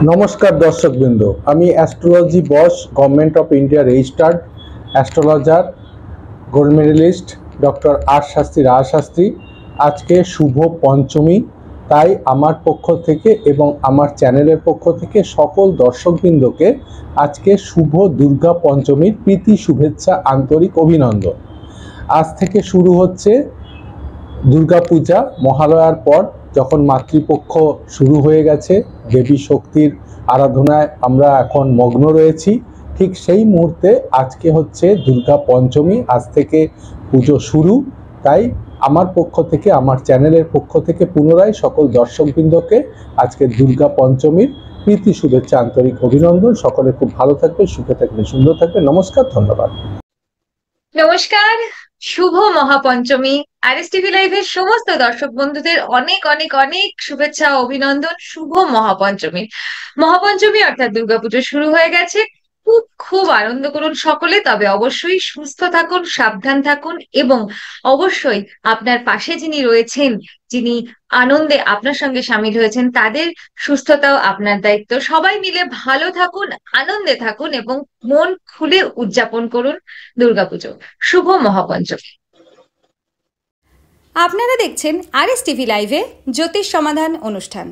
নমস্কার দর্শকবৃন্দ, আমি astrology boss government of India registered astrologer gold medalist doctor Raj Shastri. আজকে শুভ পঞ্চমী, তাই আমার পক্ষ থেকে এবং আমার চ্যানেলের পক্ষ থেকে সকল দর্শকবৃন্দকে আজকে শুভ দুর্গা পঞ্চমীর প্রীতি শুভেচ্ছা, আন্তরিক অভিনন্দন। আজ থেকে শুরু হচ্ছে দুর্গাপূজা। মহালয়ার পর যখন মাতৃপক্ষ শুরু হয়ে গেছে, দেবী শক্তির আরাধনায় আমরা এখন মগ্ন রয়েছি, ঠিক সেই মুহূর্তে আজকে হচ্ছে দুর্গা পঞ্চমী। আজ থেকে পুজো শুরু, তাই আমার পক্ষ থেকে, আমার চ্যানেলের পক্ষ থেকে পুনরায় সকল দর্শকবৃন্দকে আজকে দুর্গা পঞ্চমীর প্রীতি শুভেচ্ছা, আন্তরিক অভিনন্দন। সকলে খুব ভালো থাকবে, সুখে থাকবে, সুন্দর থাকবে। নমস্কার, ধন্যবাদ। নমস্কার, শুভ মহাপঞ্চমী। আরএসটিভি লাইভের সমস্ত দর্শক বন্ধুদের অনেক অনেক অনেক শুভেচ্ছা ও অভিনন্দন। শুভ মহাপঞ্চমী। মহাপঞ্চমী অর্থাৎ দুর্গাপুজো শুরু হয়ে গেছে। খুব খুব আনন্দ করুন সকলে, তবে অবশ্যই সুস্থ থাকুন, সাবধান থাকুন এবং অবশ্যই আপনার পাশে যিনি রয়েছেন, যিনি আনন্দে আপনার সঙ্গে সামিল হয়েছেন, তাদের সুস্থতাও আপনার দায়িত্ব। সবাই মিলে ভালো থাকুন, আনন্দে থাকুন এবং মন খুলে উদযাপন করুন দুর্গাপুজো। শুভ মহাপঞ্চমী। আপনারা দেখছেন আরএসটিভি লাইভে জ্যোতিষ সমাধান অনুষ্ঠান।